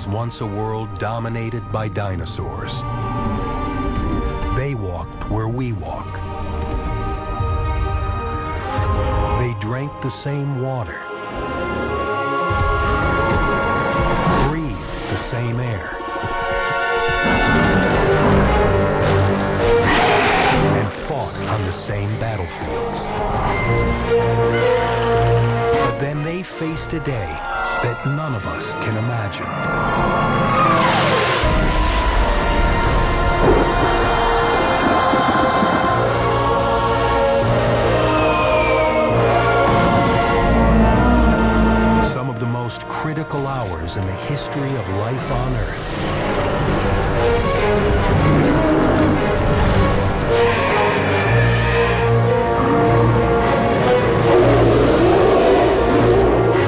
was once a world dominated by dinosaurs. They walked where we walk. They drank the same water, breathed the same air, and fought on the same battlefields. But then they faced a day that none of us can imagine. Some of the most critical hours in the history of life on Earth.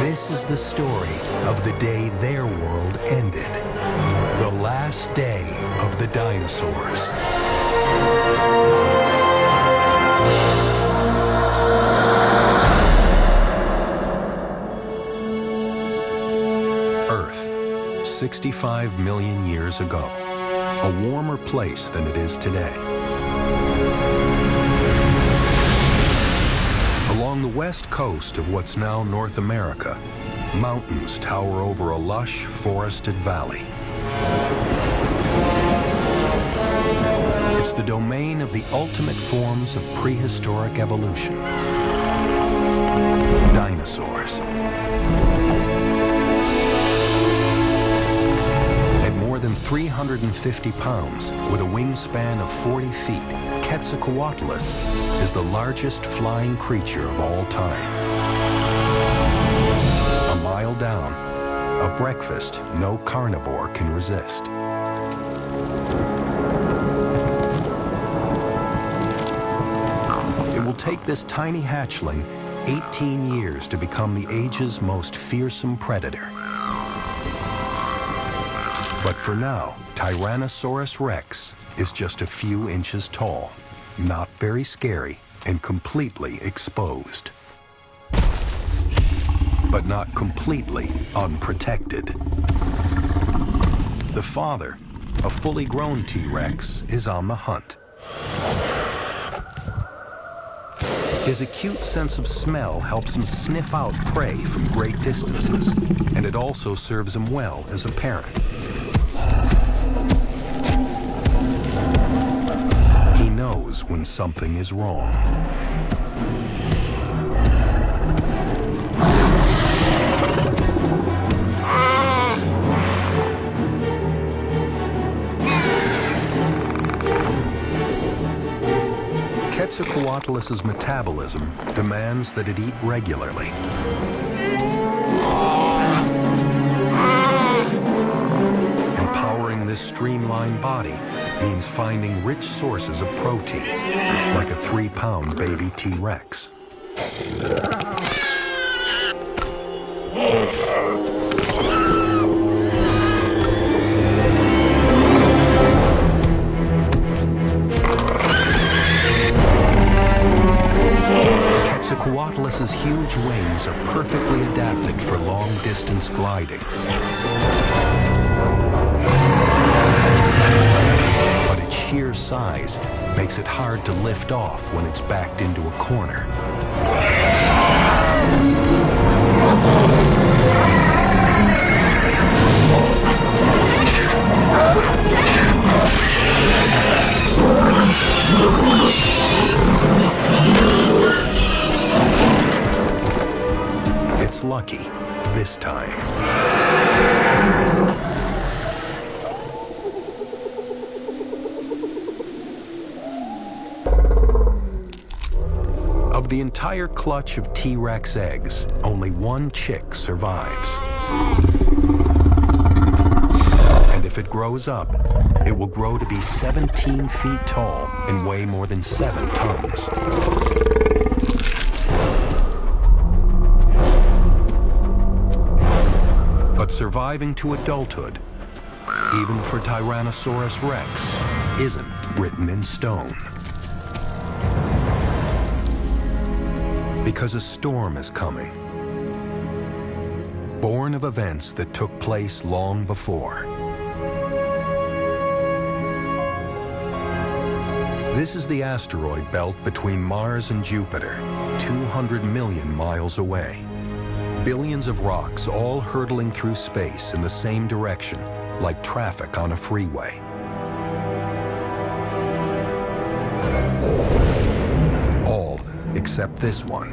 This is the story of the day their world ended. The last day of the dinosaurs. Earth, 65 million years ago. A warmer place than it is today. Along the west coast of what's now North America, mountains tower over a lush, forested valley. It's the domain of the ultimate forms of prehistoric evolution. Dinosaurs. At more than 350 pounds, with a wingspan of 40 feet, Quetzalcoatlus is the largest flying creature of all time. A mile down, a breakfast no carnivore can resist. It will take this tiny hatchling 18 years to become the age's most fearsome predator. But for now, Tyrannosaurus Rex is just a few inches tall, not very scary, and completely exposed. But not completely unprotected. The father, a fully grown T-Rex, is on the hunt. His acute sense of smell helps him sniff out prey from great distances, and it also serves him well as a parent. He knows when something is wrong. Quetzalcoatlus's metabolism demands that it eat regularly. Empowering this streamlined body means finding rich sources of protein, like a 3-pound baby T-Rex. Quetzalcoatlus's huge wings are perfectly adapted for long-distance gliding. But its sheer size makes it hard to lift off when it's backed into a corner. It's lucky this time. Of the entire clutch of T-Rex eggs, only one chick survives. And if it grows up, it will grow to be 17 feet tall and weigh more than 7 tons. But surviving to adulthood, even for Tyrannosaurus Rex, isn't written in stone. Because a storm is coming. born of events that took place long before. This is the asteroid belt between Mars and Jupiter, 200 million miles away. Billions of rocks all hurtling through space in the same direction, like traffic on a freeway. All except this one,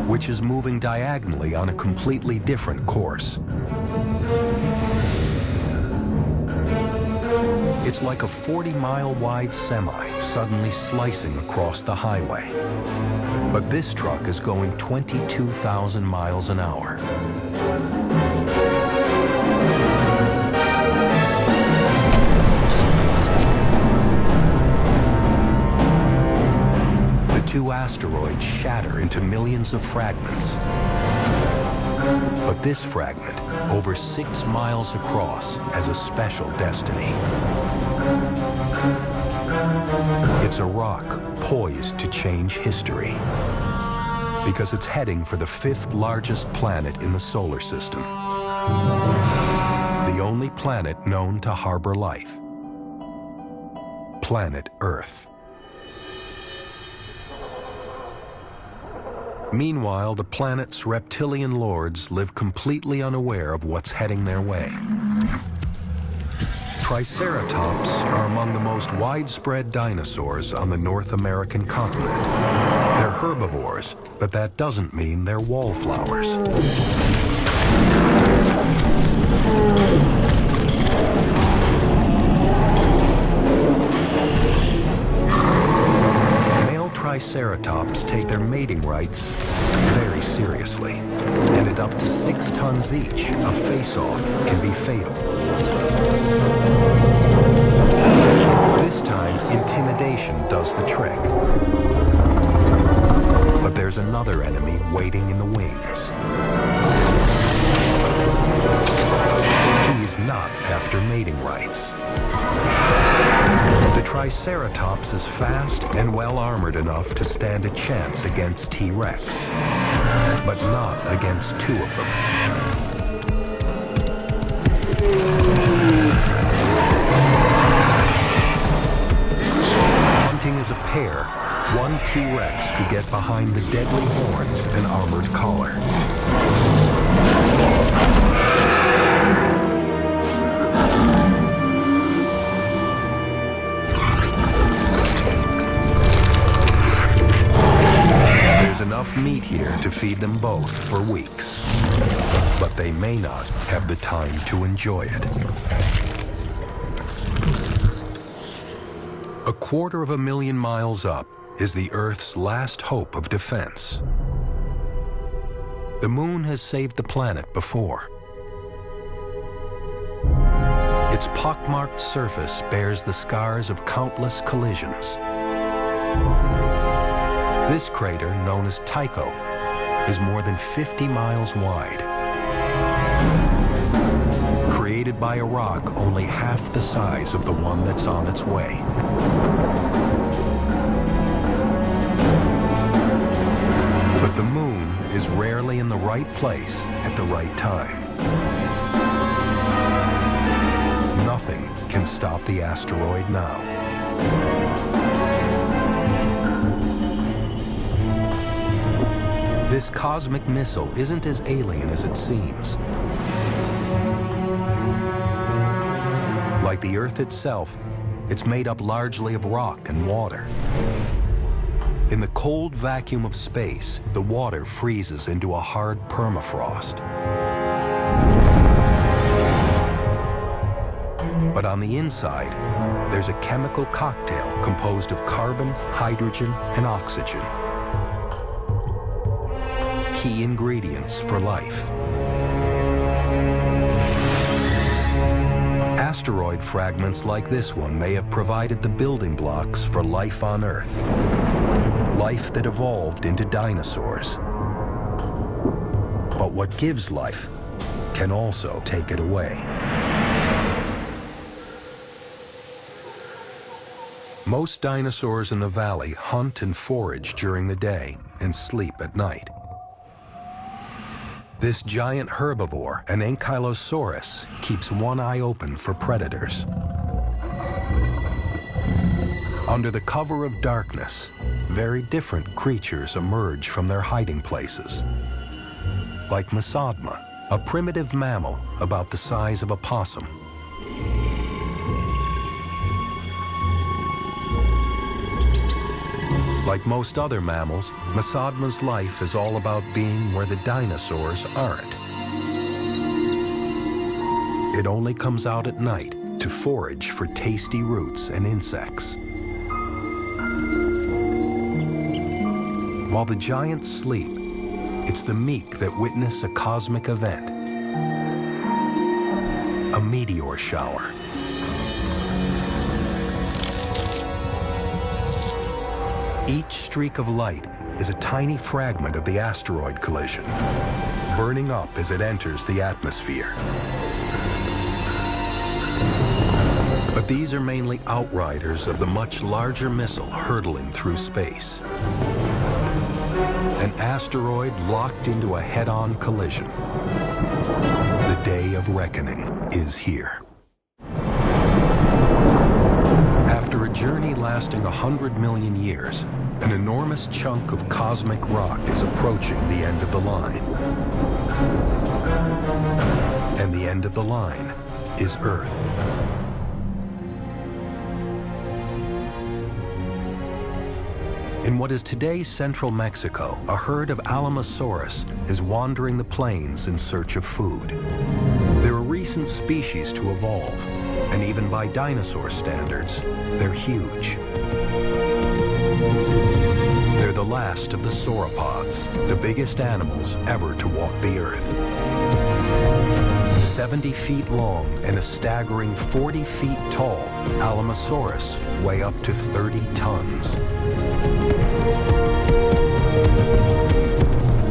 which is moving diagonally on a completely different course. It's like a 40-mile wide semi suddenly slicing across the highway. But this truck is going 22,000 miles an hour. The two asteroids shatter into millions of fragments. But this fragment, over 6 miles across, has a special destiny. It's a rock poised to change history, because it's heading for the 5th largest planet in the solar system, the only planet known to harbor life, planet Earth. Meanwhile, the planet's reptilian lords live completely unaware of what's heading their way. Triceratops are among the most widespread dinosaurs on the North American continent. They're herbivores, but that doesn't mean they're wallflowers. Male Triceratops take their mating rights very seriously, and at up to 6 tons each, a face-off can be fatal. This time, intimidation does the trick. But there's another enemy waiting in the wings. He's not after mating rights. The Triceratops is fast and well-armored enough to stand a chance against T-Rex, but not against 2 of them. Hunting as a pair, one T-Rex could get behind the deadly horns and armored collar. There's enough meat here to feed them both for weeks, but they may not have the time to enjoy it. 250,000 miles up is the Earth's last hope of defense. The moon has saved the planet before. Its pockmarked surface bears the scars of countless collisions. This crater, known as Tycho, is more than 50 miles wide. Created by a rock only half the size of the one that's on its way. But the moon is rarely in the right place at the right time. Nothing can stop the asteroid now. This cosmic missile isn't as alien as it seems. Like the Earth itself, it's made up largely of rock and water. In the cold vacuum of space, the water freezes into a hard permafrost. But on the inside, there's a chemical cocktail composed of carbon, hydrogen, and oxygen. Key ingredients for life. Asteroid fragments like this one may have provided the building blocks for life on Earth. Life that evolved into dinosaurs. But what gives life can also take it away. Most dinosaurs in the valley hunt and forage during the day and sleep at night. This giant herbivore, an ankylosaurus, keeps one eye open for predators. Under the cover of darkness, very different creatures emerge from their hiding places. Like Masodma, a primitive mammal about the size of a possum. Like most other mammals, Masodma's life is all about being where the dinosaurs aren't. It only comes out at night to forage for tasty roots and insects. While the giants sleep, it's the meek that witness a cosmic event, a meteor shower. Each streak of light is a tiny fragment of the asteroid collision, burning up as it enters the atmosphere. But these are mainly outriders of the much larger missile hurtling through space. An asteroid locked into a head-on collision. The day of reckoning is here. After a journey lasting 100 million years, an enormous chunk of cosmic rock is approaching the end of the line. And the end of the line is Earth. In what is today central Mexico, a herd of Alamosaurus is wandering the plains in search of food. They're a recent species to evolve, and even by dinosaur standards, they're huge. They're the last of the sauropods, the biggest animals ever to walk the Earth. 70 feet long and a staggering 40 feet tall, Alamosaurus weigh up to 30 tons.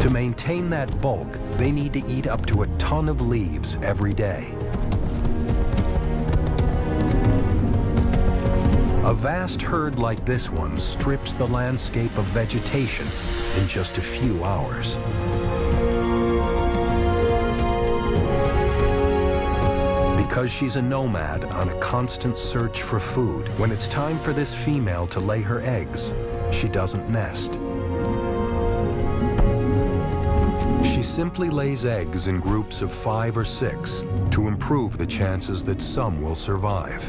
To maintain that bulk, they need to eat up to a ton of leaves every day. A vast herd like this one strips the landscape of vegetation in just a few hours. Because she's a nomad on a constant search for food, when it's time for this female to lay her eggs, she doesn't nest. She simply lays eggs in groups of 5 or 6 to improve the chances that some will survive.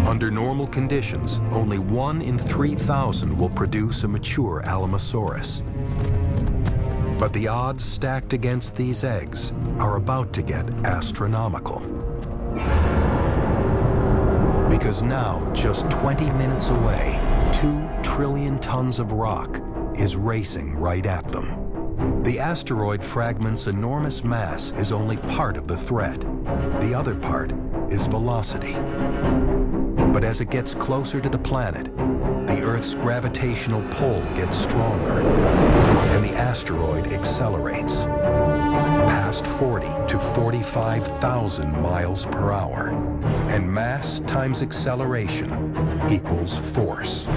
Under normal conditions, only 1 in 3,000 will produce a mature Alamosaurus. But the odds stacked against these eggs are about to get astronomical. Because now, just 20 minutes away, 2 trillion tons of rock is racing right at them. The asteroid fragment's enormous mass is only part of the threat. The other part is velocity. But as it gets closer to the planet, the Earth's gravitational pull gets stronger, and the asteroid accelerates past 40 to 45,000 miles per hour. And mass times acceleration equals force.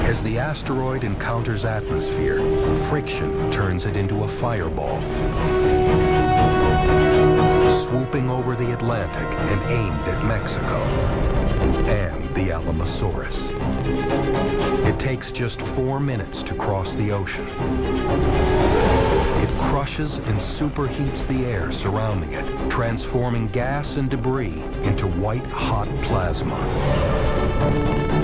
As the asteroid encounters atmosphere, friction turns it into a fireball, swooping over the Atlantic and aimed at Mexico and the Alamosaurus. It takes just 4 minutes to cross the ocean. It crushes and superheats the air surrounding it, transforming gas and debris into white-hot plasma.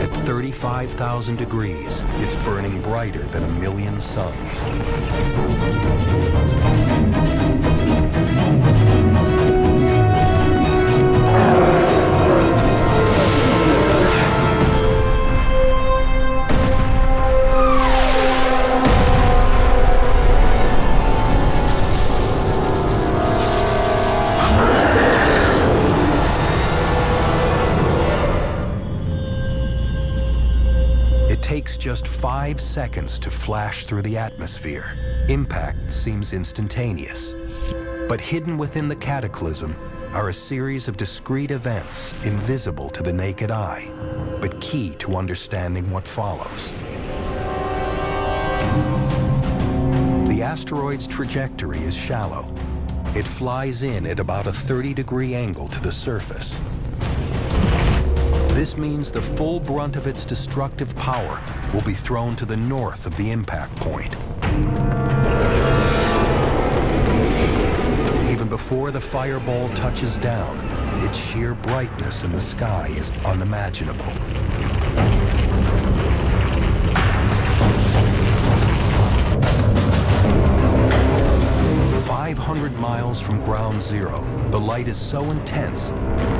At 35,000 degrees, it's burning brighter than 1,000,000 suns. Takes just 5 seconds to flash through the atmosphere. Impact seems instantaneous. But hidden within the cataclysm are a series of discrete events invisible to the naked eye, but key to understanding what follows. The asteroid's trajectory is shallow. It flies in at about a 30-degree angle to the surface. This means the full brunt of its destructive power will be thrown to the north of the impact point. Even before the fireball touches down, its sheer brightness in the sky is unimaginable. 500 miles from ground zero, the light is so intense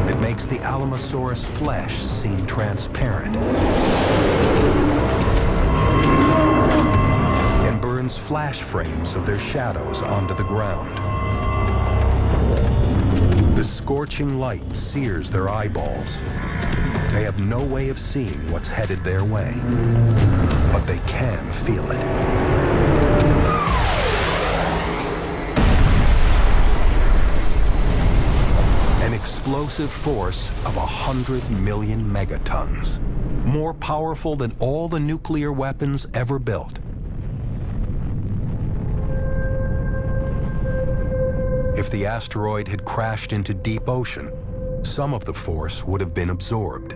it makes the Alamosaurus flesh seem transparent and burns flash frames of their shadows onto the ground. The scorching light sears their eyeballs. They have no way of seeing what's headed their way, but they can feel it. An explosive force of 100 million megatons, more powerful than all the nuclear weapons ever built. If the asteroid had crashed into deep ocean, some of the force would have been absorbed.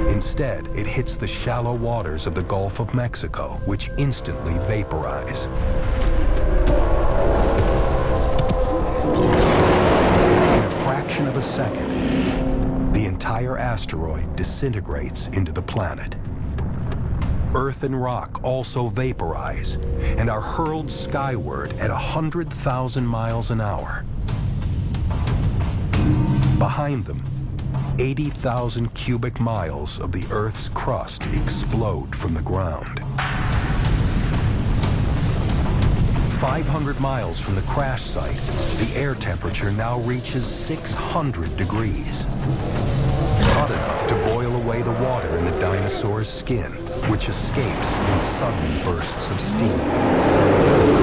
Instead, it hits the shallow waters of the Gulf of Mexico, which instantly vaporize. In a fraction of a second, the entire asteroid disintegrates into the planet. Earth and rock also vaporize and are hurled skyward at 100,000 miles an hour. Behind them, 80,000 cubic miles of the Earth's crust explode from the ground. 500 miles from the crash site, the air temperature now reaches 600 degrees. Hot enough to boil away the water in the dinosaur's skin, which escapes in sudden bursts of steam.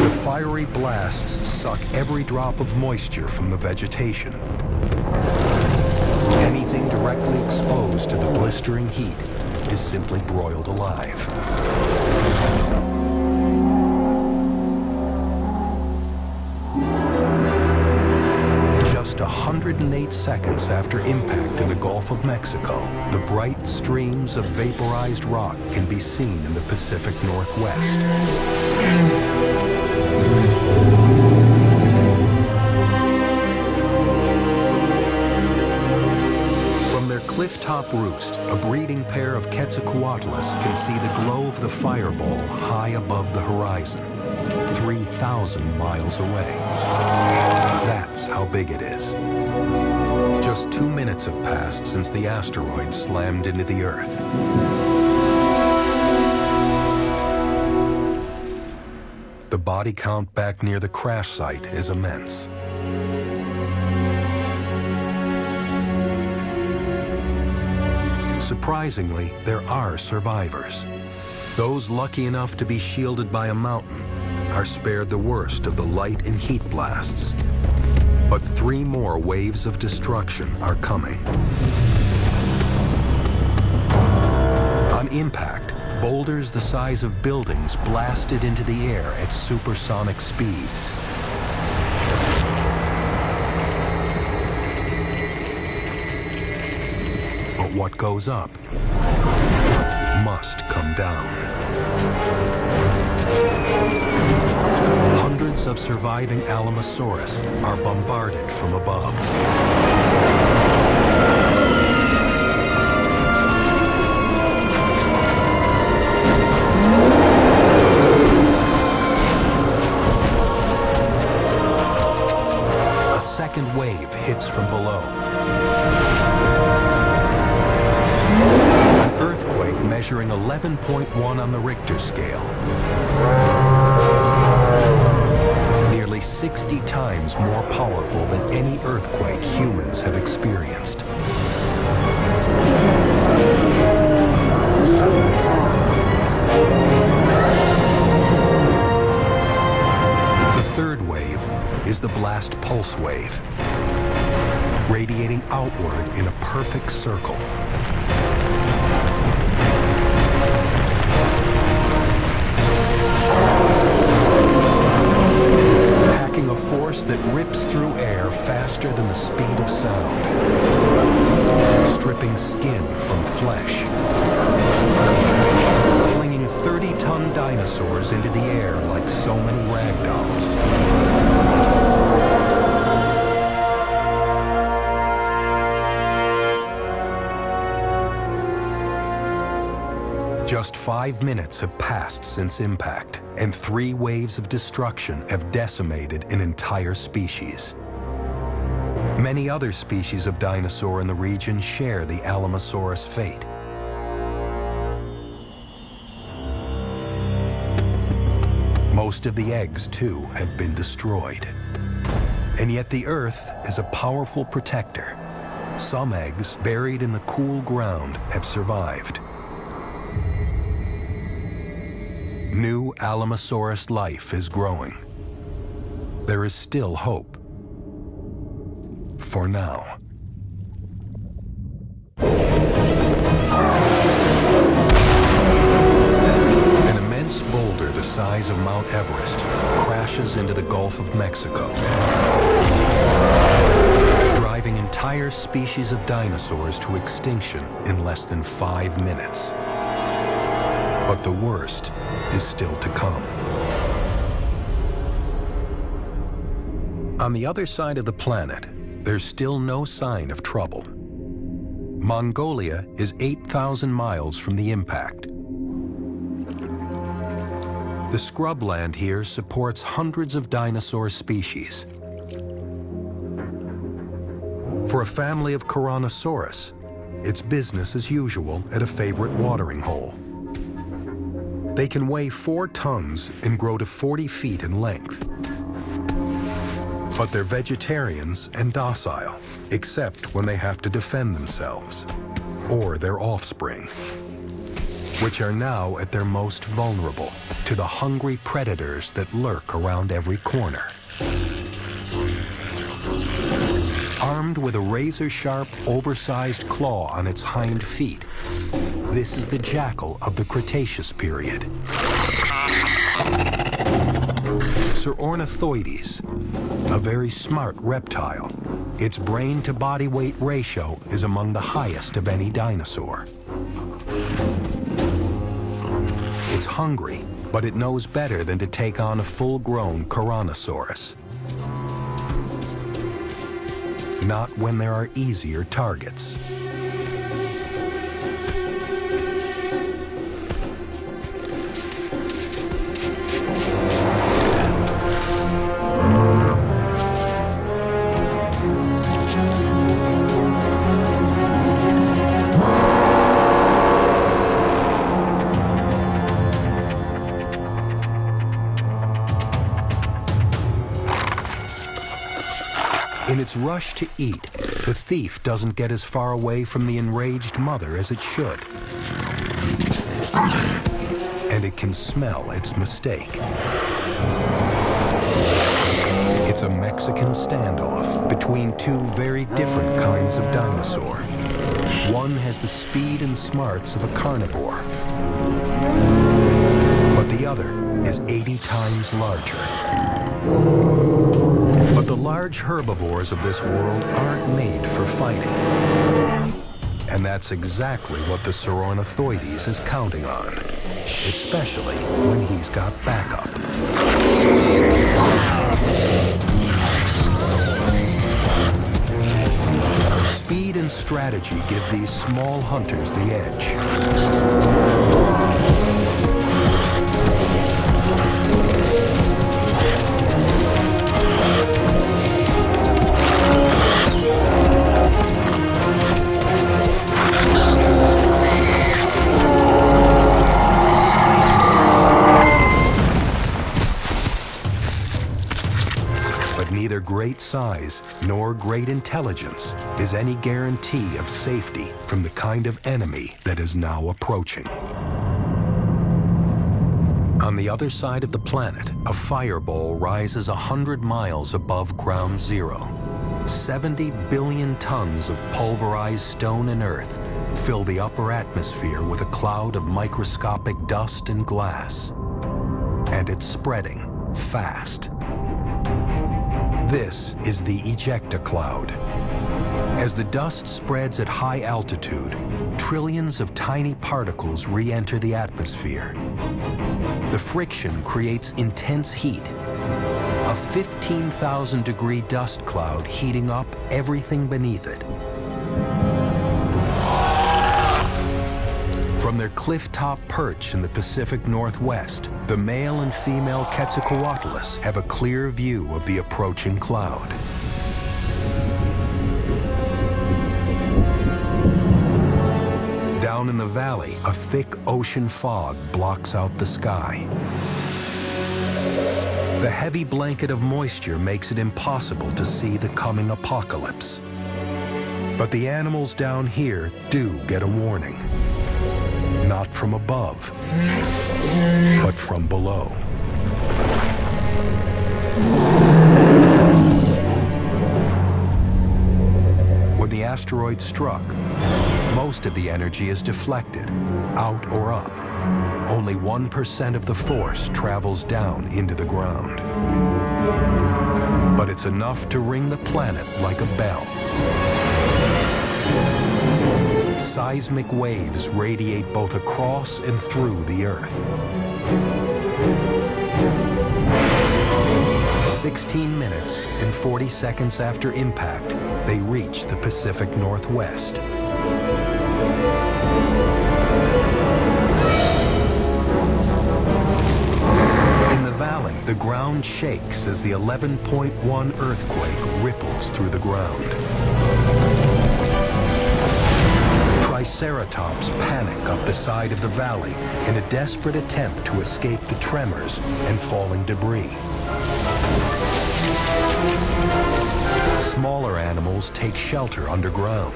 The fiery blasts suck every drop of moisture from the vegetation. Anything directly exposed to the blistering heat is simply broiled alive. Just 108 seconds after impact in the Gulf of Mexico, the bright streams of vaporized rock can be seen in the Pacific Northwest. From their cliff-top roost, a breeding pair of Quetzalcoatlus can see the glow of the fireball high above the horizon, 3,000 miles away. That's how big it is. Just 2 minutes have passed since the asteroid slammed into the Earth. The body count back near the crash site is immense. Surprisingly, there are survivors. Those lucky enough to be shielded by a mountain are spared the worst of the light and heat blasts. But 3 more waves of destruction are coming. On impact, boulders the size of buildings blasted into the air at supersonic speeds. But what goes up must come down. Hundreds of surviving Alamosaurus are bombarded from above. A second wave hits from below. An earthquake measuring 11.1 on the Richter scale. Nearly 60 times more powerful than any earthquake humans have experienced. The third wave is the blast pulse wave, radiating outward in a perfect circle. ripping skin from flesh, flinging 30-ton dinosaurs into the air like so many rag dolls. Just 5 minutes have passed since impact, and 3 waves of destruction have decimated an entire species. Many other species of dinosaur in the region share the Alamosaurus fate. Most of the eggs, too, have been destroyed. And yet the Earth is a powerful protector. Some eggs, buried in the cool ground, have survived. New Alamosaurus life is growing. There is still hope. For now. An immense boulder the size of Mount Everest crashes into the Gulf of Mexico, driving entire species of dinosaurs to extinction in less than 5 minutes. But the worst is still to come. On the other side of the planet, there's still no sign of trouble. Mongolia is 8,000 miles from the impact. The scrubland here supports hundreds of dinosaur species. For a family of Tyrannosaurus, it's business as usual at a favorite watering hole. They can weigh 4 tons and grow to 40 feet in length. But they're vegetarians and docile, except when they have to defend themselves, or their offspring, which are now at their most vulnerable to the hungry predators that lurk around every corner. Armed with a razor-sharp, oversized claw on its hind feet, this is the jackal of the Cretaceous period. Ornithoides, a very smart reptile. Its brain-to-body weight ratio is among the highest of any dinosaur. It's hungry, but it knows better than to take on a full-grown Tyrannosaurus. Not when there are easier targets. In its rush to eat, the thief doesn't get as far away from the enraged mother as it should. And it can smell its mistake. It's a Mexican standoff between 2 very different kinds of dinosaur. One has the speed and smarts of a carnivore, but the other is 80 times larger. But the large herbivores of this world aren't made for fighting. And that's exactly what the Ornithoides is counting on, especially when he's got backup. Speed and strategy give these small hunters the edge. Neither great size nor great intelligence is any guarantee of safety from the kind of enemy that is now approaching. On the other side of the planet, a fireball rises 100 miles above ground zero. 70 billion tons of pulverized stone and earth fill the upper atmosphere with a cloud of microscopic dust and glass. And it's spreading fast. This is the ejecta cloud, As the dust spreads at high altitude, trillions of tiny particles re-enter the atmosphere. The friction creates intense heat, a 15,000-degree dust cloud heating up everything beneath it. From their cliff-top perch in the Pacific Northwest, the male and female Quetzalcoatlus have a clear view of the approaching cloud. Down in the valley, a thick ocean fog blocks out the sky. The heavy blanket of moisture makes it impossible to see the coming apocalypse. But the animals down here do get a warning. Not from above, but from below. When the asteroid struck, most of the energy is deflected, out or up. Only 1% of the force travels down into the ground. But it's enough to ring the planet like a bell. Seismic waves radiate both across and through the Earth. 16 minutes and 40 seconds after impact, they reach the Pacific Northwest. In the valley, the ground shakes as the 11.1 earthquake ripples through the ground. Triceratops panic up the side of the valley in a desperate attempt to escape the tremors and falling debris. Smaller animals take shelter underground.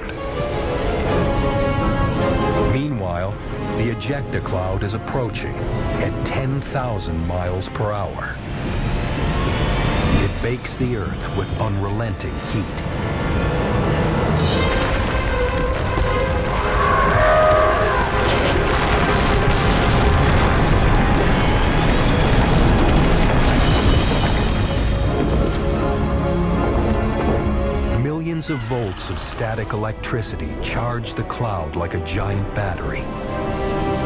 Meanwhile, the ejecta cloud is approaching at 10,000 miles per hour. It bakes the Earth with unrelenting heat. Millions of volts of static electricity charge the cloud like a giant battery,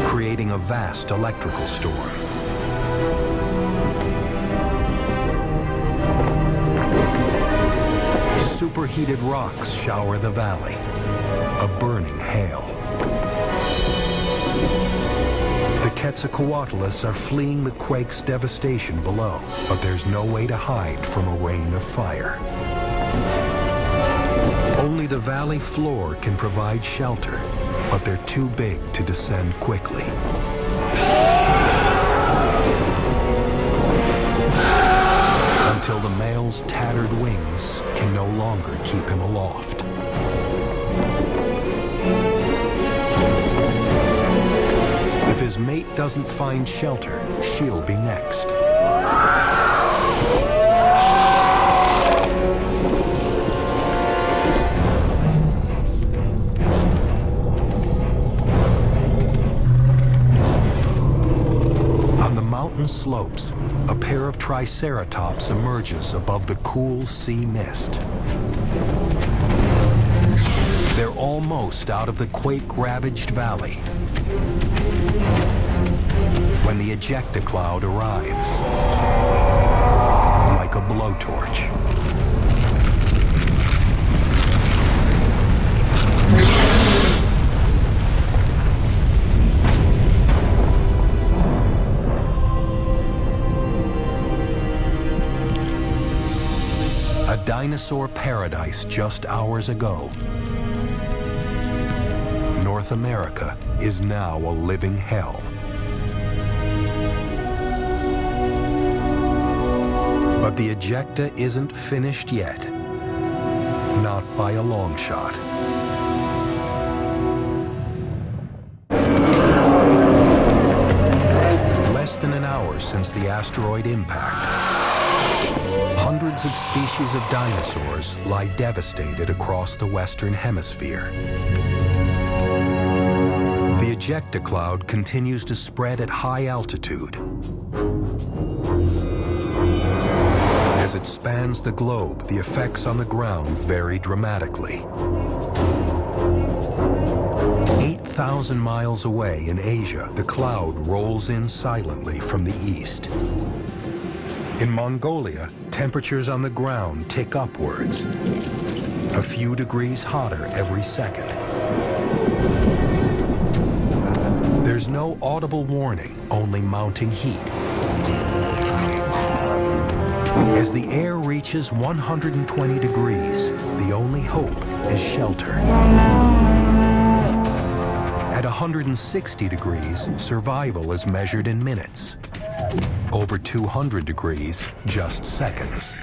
creating a vast electrical storm. Superheated rocks shower the valley, a burning hail. The Quetzalcoatlus are fleeing the quake's devastation below, but there's no way to hide from a rain of fire. Only the valley floor can provide shelter, but they're too big to descend quickly. Until the male's tattered wings can no longer keep him aloft. If his mate doesn't find shelter, she'll be next. Mountain slopes, a pair of Triceratops emerges above the cool sea mist. They're almost out of the quake-ravaged valley when the ejecta cloud arrives like a blowtorch. A dinosaur paradise just hours ago, North America is now a living hell. But the ejecta isn't finished yet, not by a long shot. Less than an hour since the asteroid impact, hundreds of species of dinosaurs lie devastated across the Western Hemisphere. The ejecta cloud continues to spread at high altitude. As As it spans the globe, the effects on the ground vary dramatically. 8,000 miles away in Asia, the cloud rolls in silently from the east. In Mongolia, temperatures on the ground tick upwards, a few degrees hotter every second. There's no audible warning, only mounting heat. As the air reaches 120 degrees, the only hope is shelter. At 160 degrees, survival is measured in minutes. Over 200 degrees, just seconds.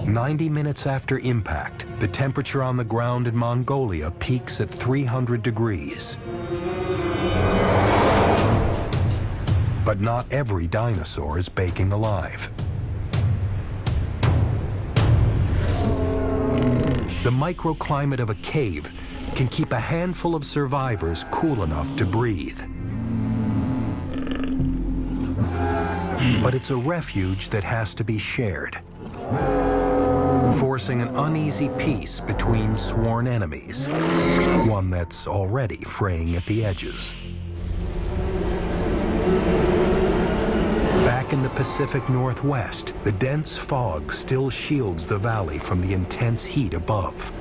90 minutes after impact, the temperature on the ground in Mongolia peaks at 300 degrees. But not every dinosaur is baking alive. The microclimate of a cave can keep a handful of survivors cool enough to breathe. But it's a refuge that has to be shared, forcing an uneasy peace between sworn enemies, one that's already fraying at the edges. Back in the Pacific Northwest, the dense fog still shields the valley from the intense heat above.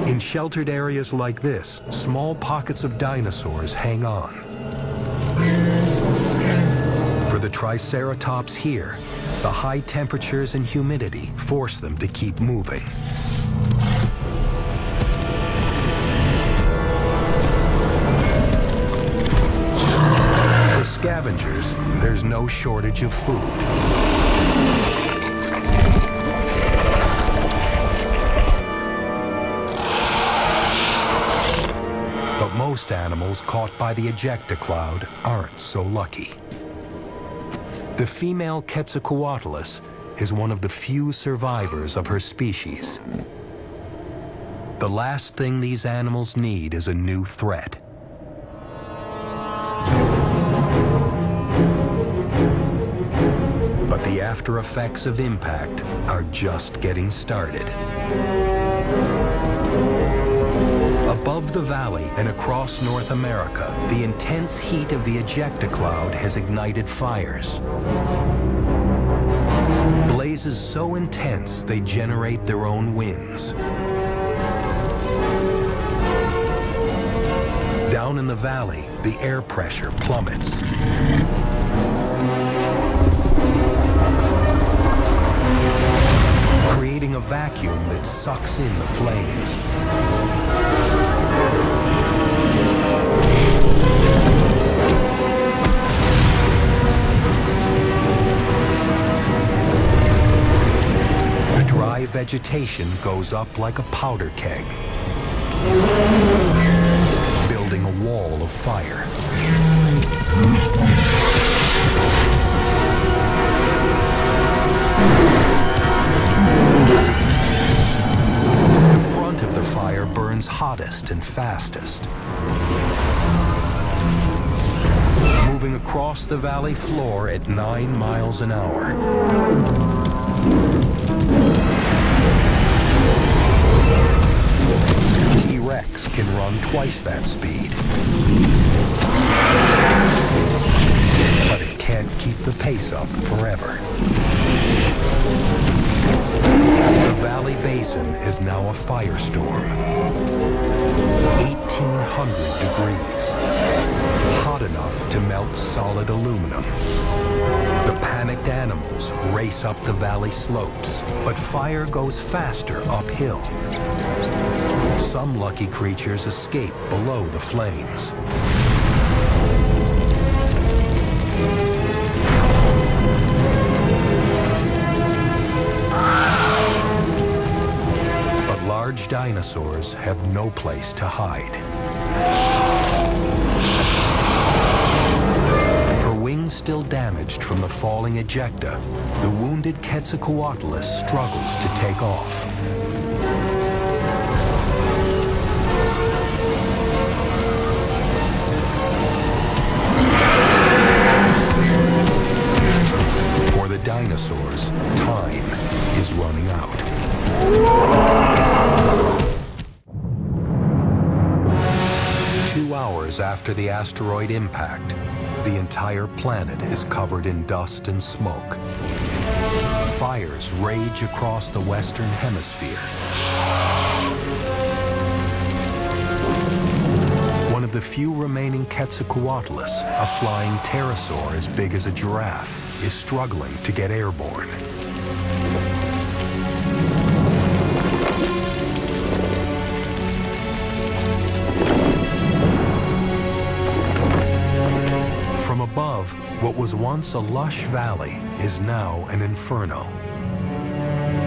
In sheltered areas like this, small pockets of dinosaurs hang on. For the Triceratops here, the high temperatures and humidity force them to keep moving. For scavengers, there's no shortage of food. But most animals caught by the ejecta cloud aren't so lucky. The female Quetzalcoatlus is one of the few survivors of her species. The last thing these animals need is a new threat. But the after effects of impact are just getting started. Above the valley and across North America, the intense heat of the ejecta cloud has ignited fires. Blazes so intense they generate their own winds. Down in the valley, the air pressure plummets. Creating a vacuum that sucks in the flames. The dry vegetation goes up like a powder keg, building a wall of fire. The front of the fire burns hottest and fastest, moving across the valley floor at 9 miles an hour. T-Rex can run twice that speed, but it can't keep the pace up forever. The valley basin is now a firestorm. 1,800 degrees, hot enough to melt solid aluminum. The panicked animals race up the valley slopes, but fire goes faster uphill. Some lucky creatures escape below the flames. But large dinosaurs have no place to hide. Her wings still damaged from the falling ejecta, the wounded Quetzalcoatlus struggles to take off. hours after the asteroid impact, the entire planet is covered in dust and smoke. Fires rage across the Western Hemisphere. One of the few remaining Quetzalcoatlus, a flying pterosaur as big as a giraffe, is struggling to get airborne. From above, what was once a lush valley is now an inferno.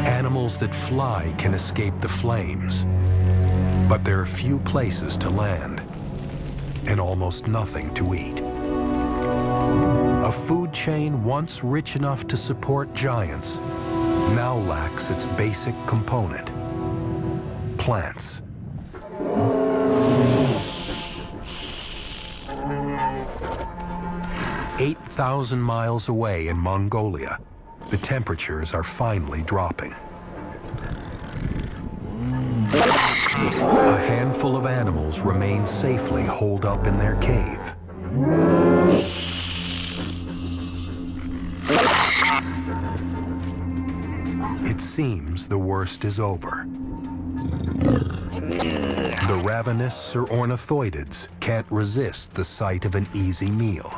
Animals that fly can escape the flames, but there are few places to land and almost nothing to eat. A food chain once rich enough to support giants now lacks its basic component: plants. 8,000 miles away in Mongolia, the temperatures are finally dropping. A handful of animals remain safely holed up in their cave. It seems the worst is over. The ravenous or ornithoidids can't resist the sight of an easy meal.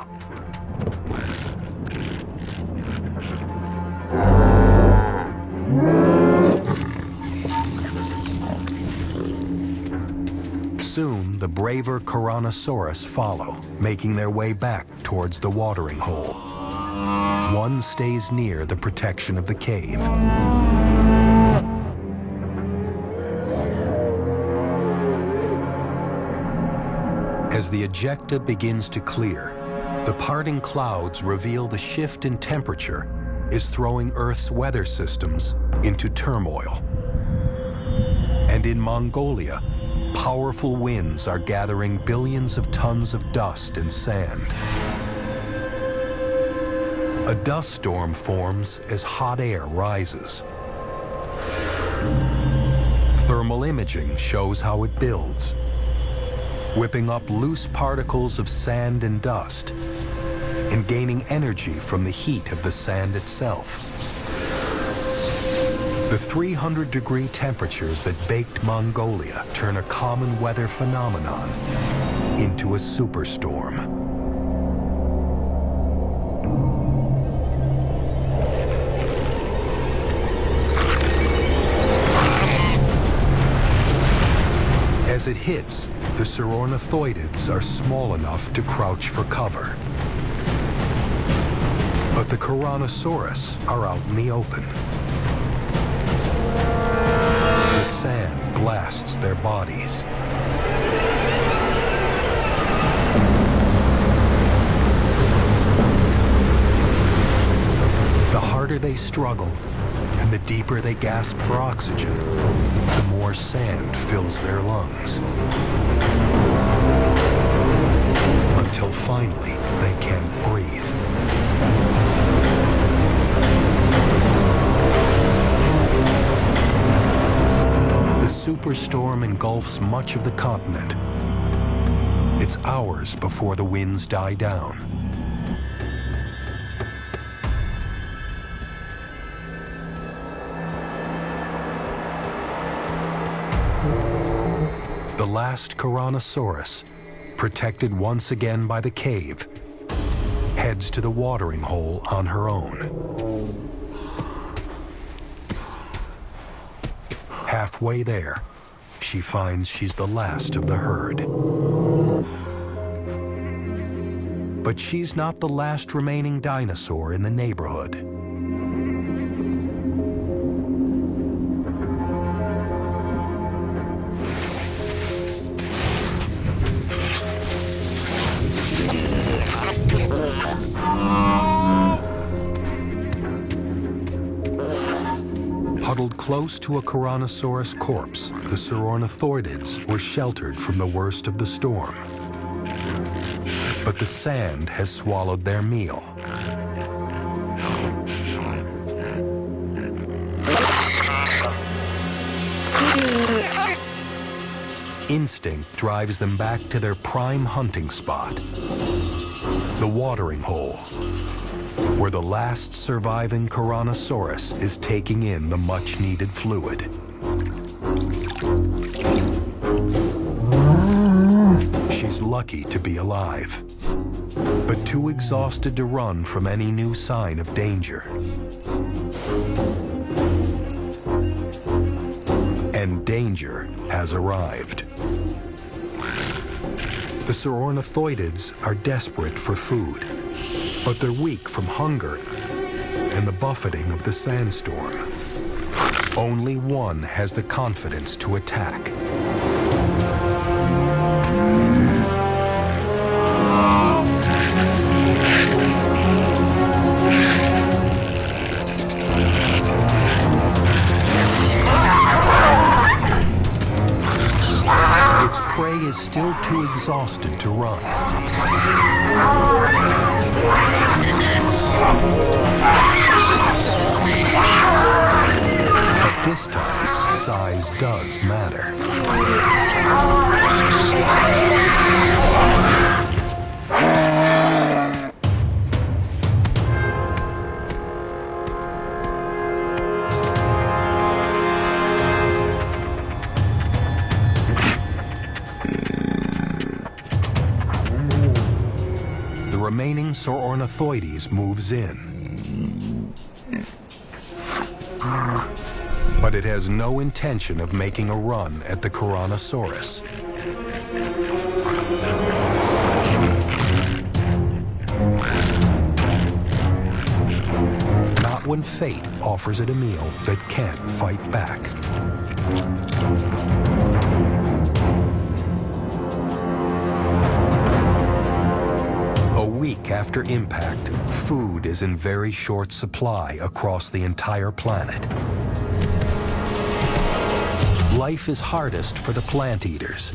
Soon, the braver Tyrannosaurus follow, making their way back towards the watering hole. One stays near the protection of the cave. As the ejecta begins to clear, the parting clouds reveal the shift in temperature is throwing Earth's weather systems into turmoil. And in Mongolia, powerful winds are gathering billions of tons of dust and sand. A dust storm forms as hot air rises. Thermal imaging shows how it builds, whipping up loose particles of sand and dust and gaining energy from the heat of the sand itself. The 300-degree temperatures that baked Mongolia turn a common weather phenomenon into a superstorm. As it hits, the ornithoidids are small enough to crouch for cover. But the Tyrannosaurus are out in the open. The sand blasts their bodies. The harder they struggle and the deeper they gasp for oxygen, the more sand fills their lungs. Until finally they can't breathe. The superstorm engulfs much of the continent. It's hours before the winds die down. The last Tyrannosaurus, protected once again by the cave, heads to the watering hole on her own. Halfway there, she finds she's the last of the herd. But she's not the last remaining dinosaur in the neighborhood. Huddled close to a Tyrannosaurus corpse, the ornithoidids were sheltered from the worst of the storm. But the sand has swallowed their meal. Instinct drives them back to their prime hunting spot, the watering hole, where the last surviving Tyrannosaurus is taking in the much-needed fluid. She's lucky to be alive, but too exhausted to run from any new sign of danger. And danger has arrived. The Saurornithoidids are desperate for food, but they're weak from hunger and the buffeting of the sandstorm. Only one has the confidence to attack. Its prey is still too exhausted to run. But this time, size does matter. The remaining Saurornithoides moves in. But it has no intention of making a run at the Tyrannosaurus. Not when fate offers it a meal that can't fight back. A week after impact, food is in very short supply across the entire planet. Life is hardest for the plant eaters.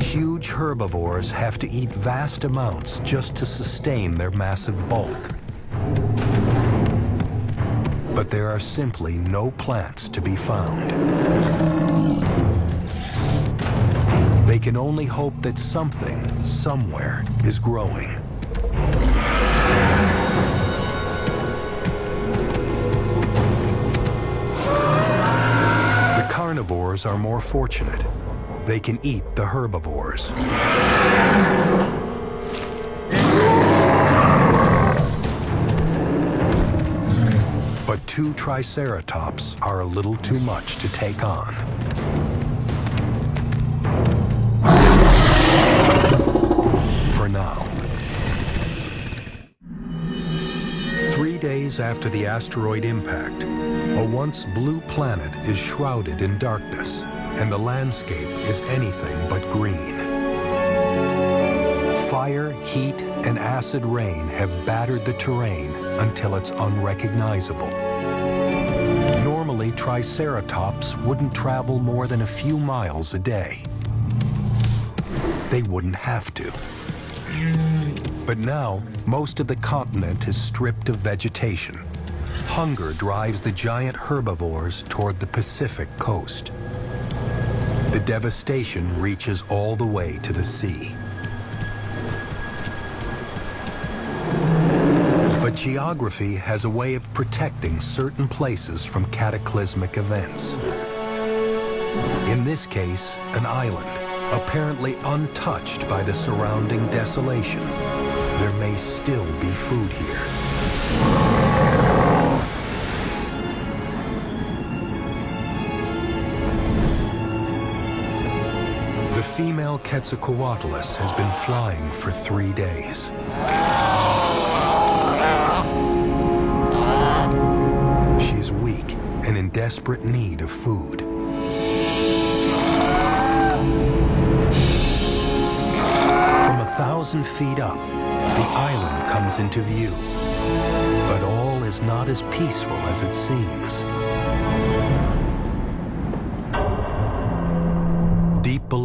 Huge herbivores have to eat vast amounts just to sustain their massive bulk. But there are simply no plants to be found. They can only hope that something, somewhere, is growing. The carnivores are more fortunate. They can eat the herbivores. But two triceratops are a little too much to take on. For now. 3 days after the asteroid impact, a once blue planet is shrouded in darkness, and the landscape is anything but green. Fire, heat, and acid rain have battered the terrain until it's unrecognizable. Normally, triceratops wouldn't travel more than a few miles a day. They wouldn't have to. But now, most of the continent is stripped of vegetation. Hunger drives the giant herbivores toward the Pacific coast. The devastation reaches all the way to the sea. But geography has a way of protecting certain places from cataclysmic events. In this case, an island, apparently untouched by the surrounding desolation. There may still be food here. The female Quetzalcoatlus has been flying for 3 days. She's weak and in desperate need of food. From 1,000 feet up, the island comes into view. But all is not as peaceful as it seems.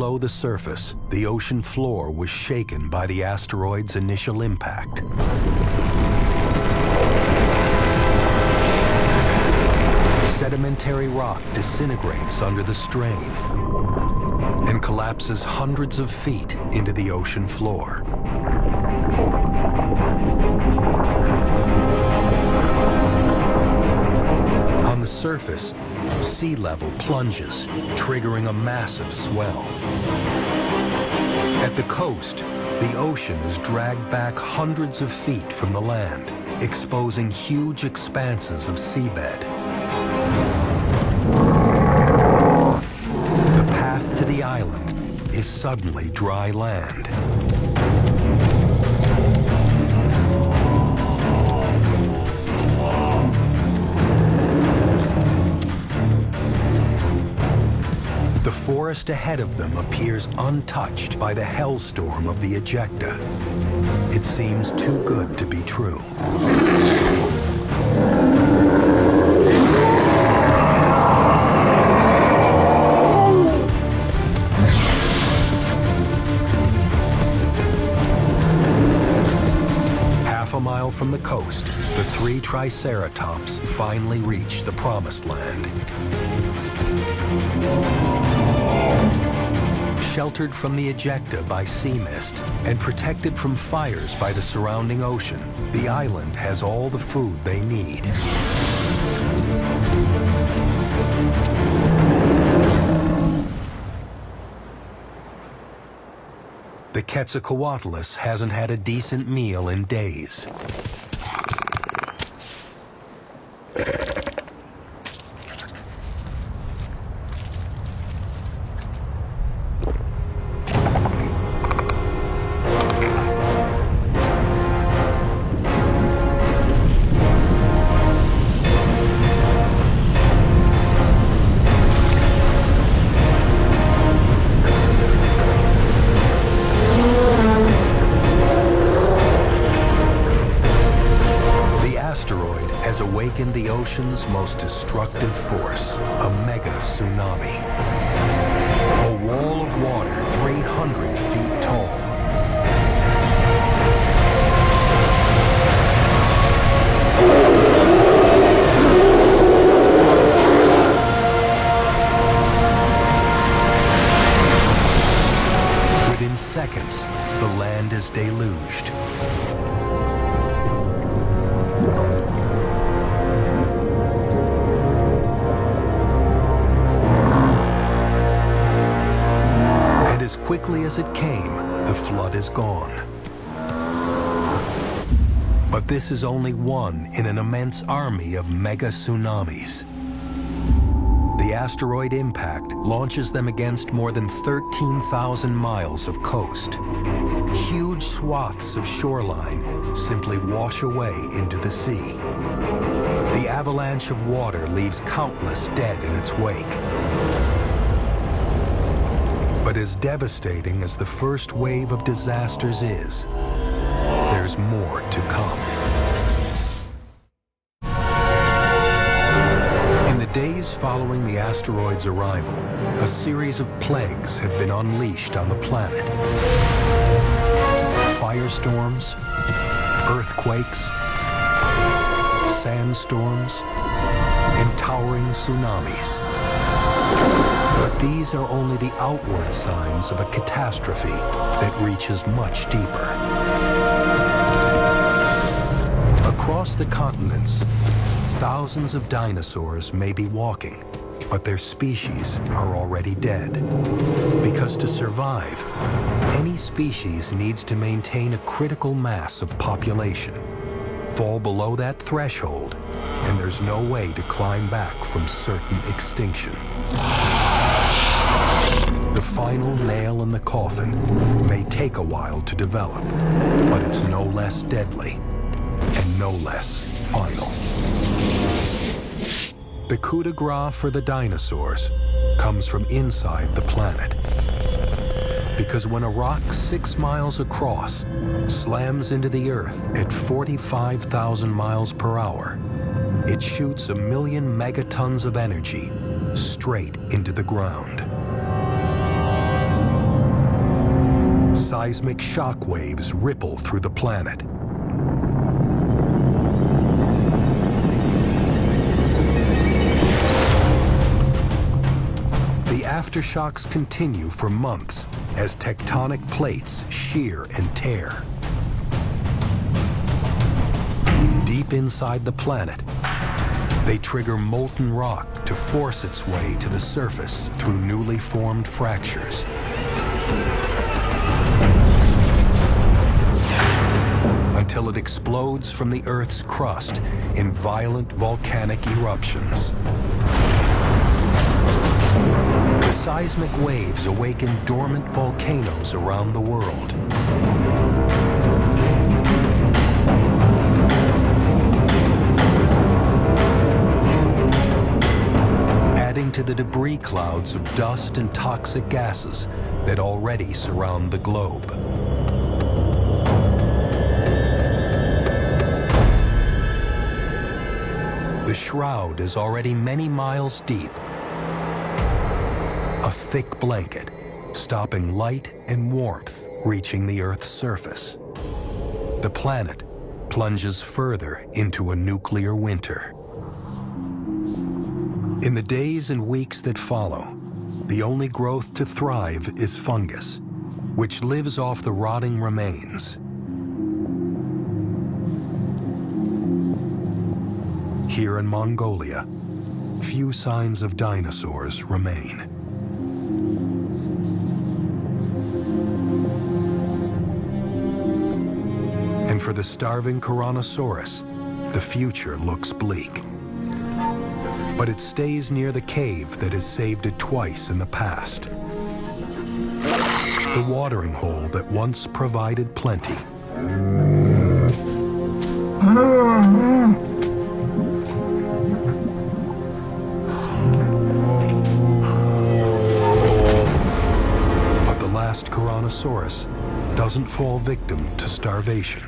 below the surface, the ocean floor was shaken by the asteroid's initial impact. Sedimentary rock disintegrates under the strain and collapses hundreds of feet into the ocean floor. On the surface, sea level plunges, triggering a massive swell. At the coast, the ocean is dragged back hundreds of feet from the land, exposing huge expanses of seabed. The path to the island is suddenly dry land. The forest ahead of them appears untouched by the hellstorm of the ejecta. It seems too good to be true. Half a mile from the coast, the three Triceratops finally reach the promised land. Sheltered from the ejecta by sea mist and protected from fires by the surrounding ocean, the island has all the food they need. The Quetzalcoatlus hasn't had a decent meal in days. Awakened the ocean's most destructive force, a mega tsunami. A wall of water 300 feet tall. Within seconds, the land is deluged. As quickly as it came, the flood is gone. But this is only one in an immense army of mega tsunamis. The asteroid impact launches them against more than 13,000 miles of coast. Huge swaths of shoreline simply wash away into the sea. The avalanche of water leaves countless dead in its wake. But as devastating as the first wave of disasters is, there's more to come. In the days following the asteroid's arrival, a series of plagues have been unleashed on the planet. Firestorms, earthquakes, sandstorms, and towering tsunamis. But these are only the outward signs of a catastrophe that reaches much deeper. Across the continents, thousands of dinosaurs may be walking, but their species are already dead. Because to survive, any species needs to maintain a critical mass of population. Fall below that threshold, and there's no way to climb back from certain extinction. The final nail in the coffin may take a while to develop, but it's no less deadly and no less final. The coup de grace for the dinosaurs comes from inside the planet. Because when a rock 6 miles across slams into the Earth at 45,000 miles per hour, it shoots 1 million megatons of energy straight into the ground. Seismic shock waves ripple through the planet. The aftershocks continue for months as tectonic plates shear and tear. Deep inside the planet, they trigger molten rock to force its way to the surface through newly formed fractures. Until it explodes from the Earth's crust in violent volcanic eruptions. The seismic waves awaken dormant volcanoes around the world. Adding to the debris clouds of dust and toxic gases that already surround the globe. The shroud is already many miles deep, a thick blanket stopping light and warmth reaching the Earth's surface. The planet plunges further into a nuclear winter. In the days and weeks that follow, the only growth to thrive is fungus, which lives off the rotting remains. Here in Mongolia, few signs of dinosaurs remain. And for the starving Tyrannosaurus, the future looks bleak. But it stays near the cave that has saved it twice in the past. The watering hole that once provided plenty. But the last Tyrannosaurus doesn't fall victim to starvation.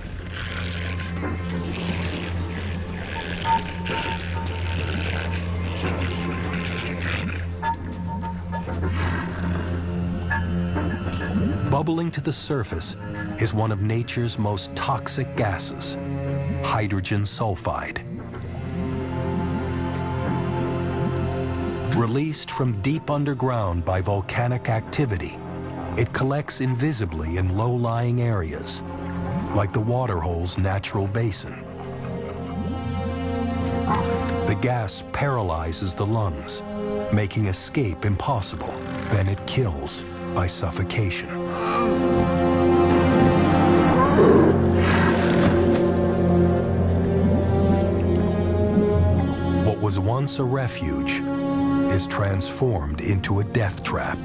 Bubbling to the surface is one of nature's most toxic gases, hydrogen sulfide. Released from deep underground by volcanic activity, it collects invisibly in low-lying areas, like the waterhole's natural basin. The gas paralyzes the lungs, making escape impossible. Then it kills by suffocation. What was once a refuge is transformed into a death trap.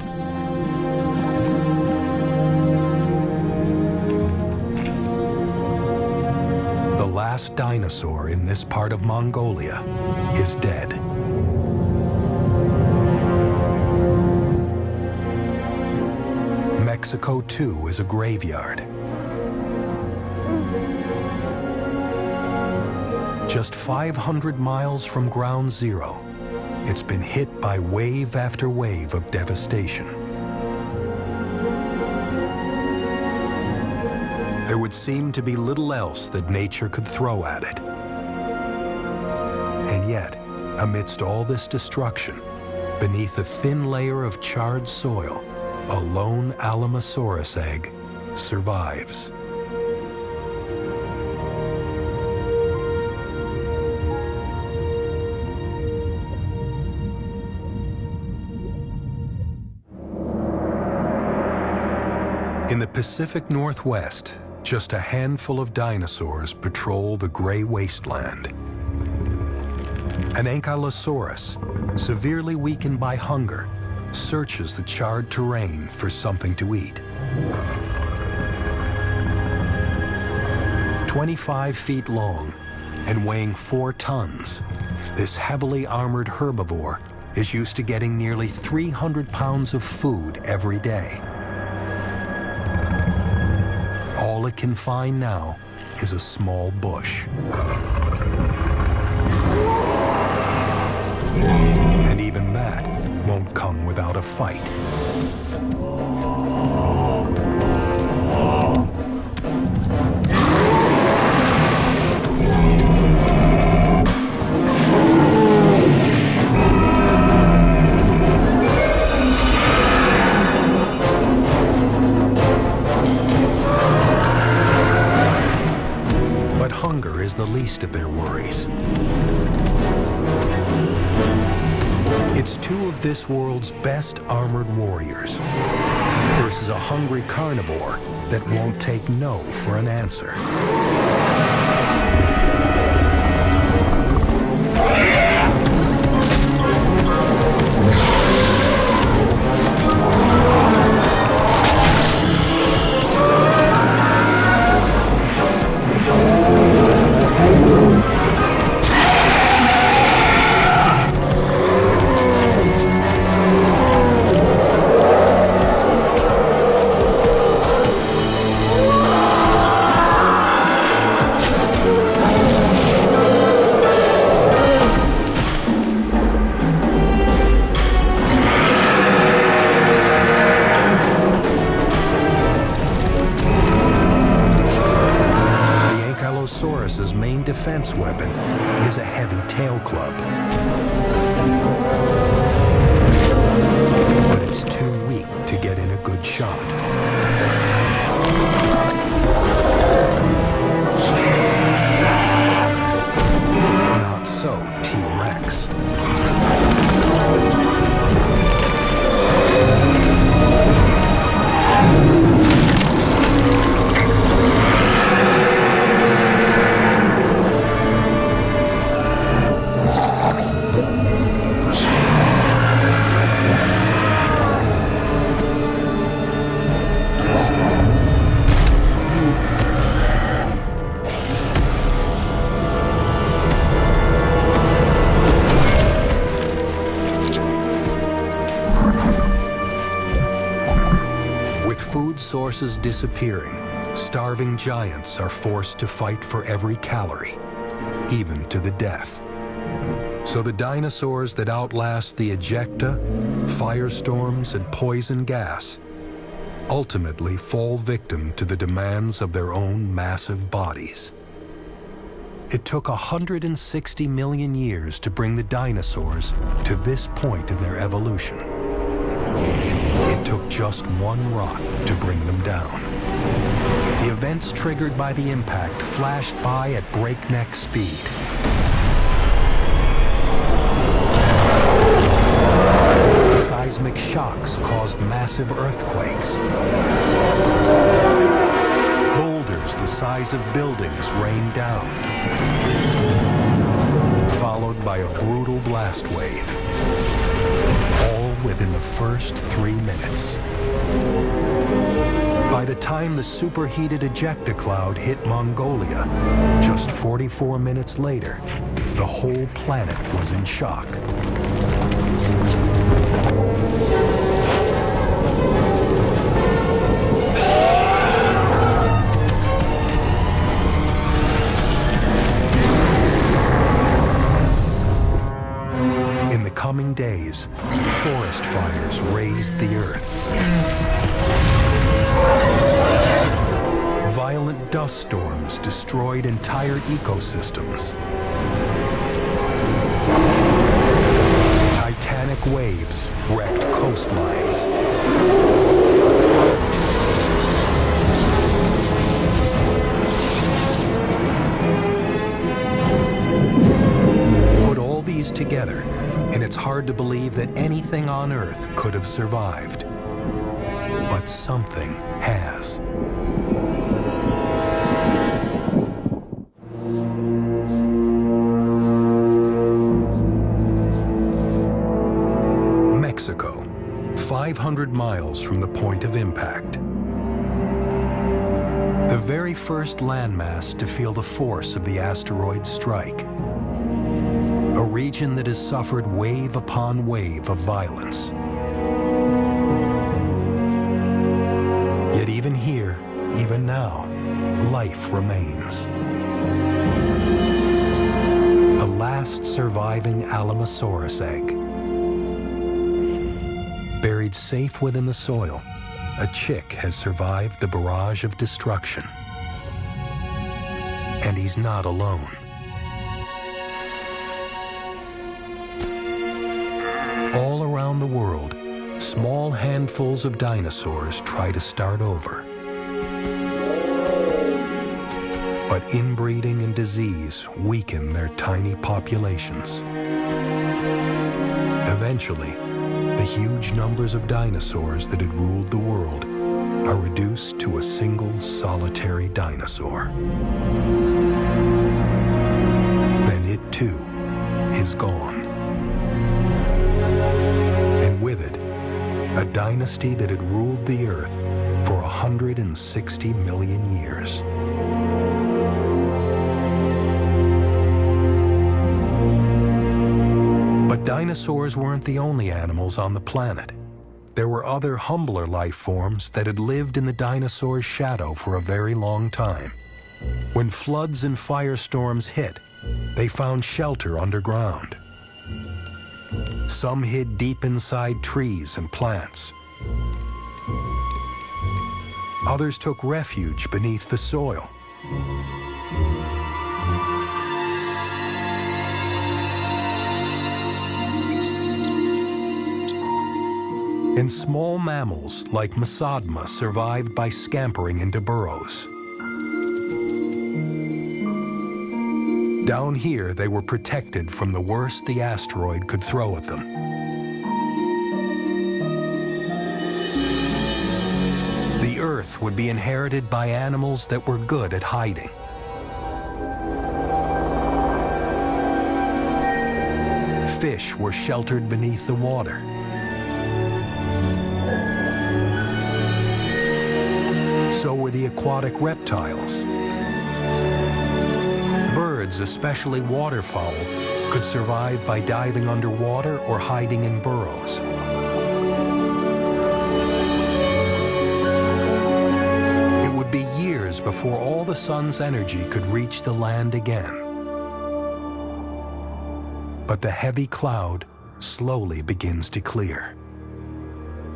The last dinosaur in this part of Mongolia is dead. Mexico, too, is a graveyard. Just 500 miles from ground zero, it's been hit by wave after wave of devastation. There would seem to be little else that nature could throw at it. And yet, amidst all this destruction, beneath a thin layer of charred soil, a lone Alamosaurus egg survives. In the Pacific Northwest, just a handful of dinosaurs patrol the gray wasteland. An Ankylosaurus, severely weakened by hunger, searches the charred terrain for something to eat. 25 feet long and weighing 4 tons, this heavily armored herbivore is used to getting nearly 300 pounds of food every day. All it can find now is a small bush. And even that won't come without a fight. least of their worries. It's two of this world's best armored warriors versus a hungry carnivore that won't take no for an answer. Main defense weapon is a heavy tail club. But it's too weak to get in a good shot. Not so T-Rex. Sources disappearing, starving giants are forced to fight for every calorie, even to the death. So the dinosaurs that outlast the ejecta, firestorms, and poison gas ultimately fall victim to the demands of their own massive bodies. It took 160 million years to bring the dinosaurs to this point in their evolution. It took just one rock to bring them down. The events triggered by the impact flashed by at breakneck speed. Seismic shocks caused massive earthquakes. Boulders the size of buildings rained down, followed by a brutal blast wave. Within the first 3 minutes. By the time the superheated ejecta cloud hit Mongolia, just 44 minutes later, the whole planet was in shock. In the coming days, forest fires razed the earth. Violent dust storms destroyed entire ecosystems. Titanic waves wrecked coastlines. Put all these together, and it's hard to believe that anything on Earth could have survived. But something has. Mexico, 500 miles from the point of impact. The very first landmass to feel the force of the asteroid's strike. A region that has suffered wave upon wave of violence. Yet even here, even now, life remains. The last surviving Alamosaurus egg. Buried safe within the soil, a chick has survived the barrage of destruction. And he's not alone. All around the world, small handfuls of dinosaurs try to start over. But but inbreeding and disease weaken their tiny populations. Eventually, the huge numbers of dinosaurs that had ruled the world are reduced to a single solitary dinosaur. Then it too is gone. And with it, a dynasty that had ruled the earth for 160 million years. But dinosaurs weren't the only animals on the planet. There were other humbler life forms that had lived in the dinosaur's shadow for a very long time. When floods and firestorms hit, they found shelter underground. Some hid deep inside trees and plants. Others took refuge beneath the soil. And small mammals like Masodma survived by scampering into burrows. Down here, they were protected from the worst the asteroid could throw at them. The Earth would be inherited by animals that were good at hiding. Fish were sheltered beneath the water. So were the aquatic reptiles. Birds, especially waterfowl, could survive by diving underwater or hiding in burrows. It would be years before all the sun's energy could reach the land again. But the heavy cloud slowly begins to clear.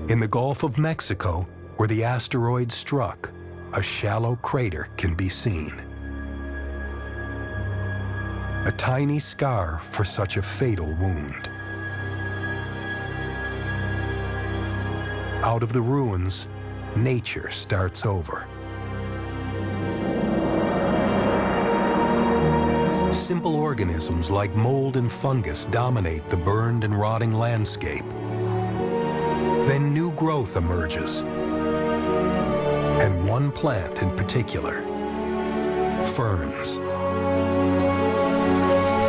In the Gulf of Mexico, where the asteroid struck, a shallow crater can be seen. A tiny scar for such a fatal wound. Out of the ruins, nature starts over. Simple organisms like mold and fungus dominate the burned and rotting landscape. Then new growth emerges. And one plant in particular, ferns.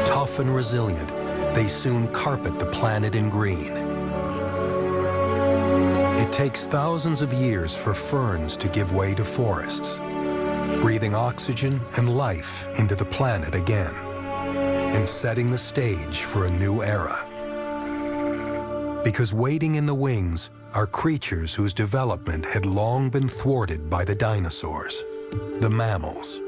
Tough and resilient, they soon carpet the planet in green. It takes thousands of years for ferns to give way to forests, breathing oxygen and life into the planet again, and setting the stage for a new era. Because waiting in the wings are creatures whose development had long been thwarted by the dinosaurs, the mammals.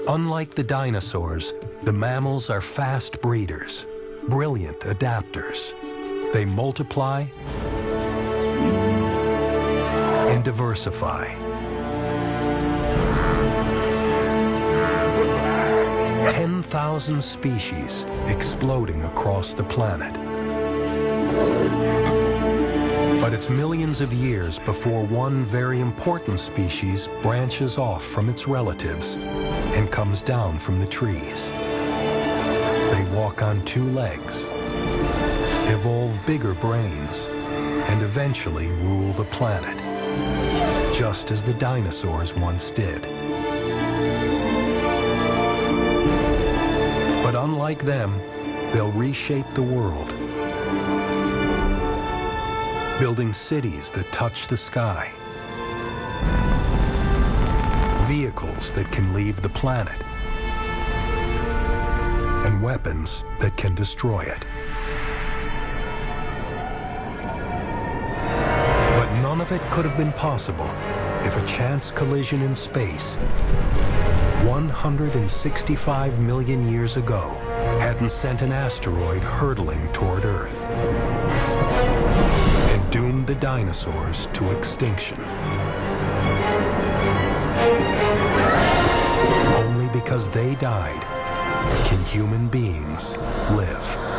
Unlike the dinosaurs, the mammals are fast breeders, brilliant adapters. They multiply and diversify. 10,000 species exploding across the planet. But it's millions of years before one very important species branches off from its relatives and comes down from the trees. They walk on two legs, evolve bigger brains, and eventually rule the planet, just as the dinosaurs once did. But unlike them, they'll reshape the world, building cities that touch the sky, vehicles that can leave the planet, and weapons that can destroy it. But none of it could have been possible if a chance collision in space 165 million years ago hadn't sent an asteroid hurtling toward Earth and doomed the dinosaurs to extinction. Only because they died can human beings live.